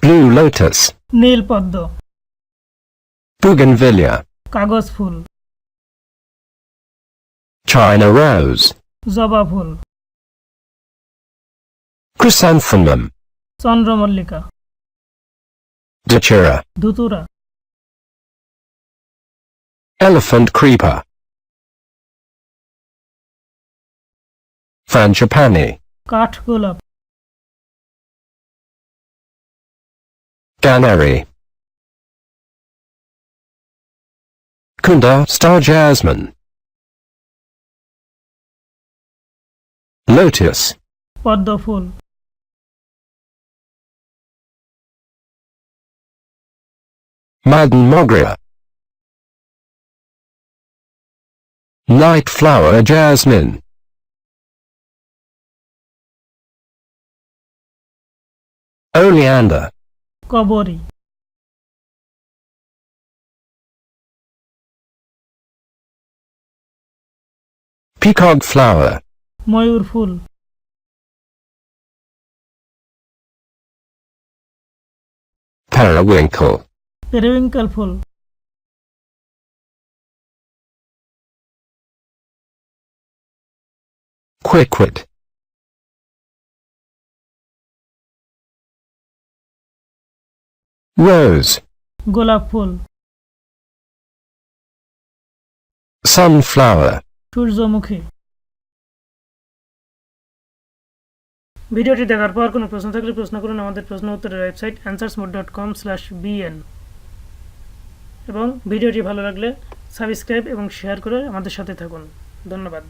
blue lotus, নীল পদ্ম, bougainvillea, কাগজ ফুল, china rose, জবা ফুল, chrysanthemum, চন্দ্রমল্লিকা, datura, ধুতুরা, elephant creeper, frangipani, কাঠগোলাপ, canary, kunda star jasmine, lotus, পদ্ম ফুল, madden mogria, night flower jasmine, oleander, কবরী, peacock flower, ময়ূর ফুল, periwinkle, periwinkle ফুল, quickwood, rose, গোলাপ ফুল, sunflower. সূর্যমুখী। ভিডিওটি দেখার পর কোনো প্রশ্ন থাকলে প্রশ্ন করুন আমাদের প্রশ্ন উত্তরের ওয়েবসাইট answersmode.com/bn এবং ভিডিওটি ভালো লাগলে সাবস্ক্রাইব এবং শেয়ার করে আমাদের সাথে থাকুন। ধন্যবাদ।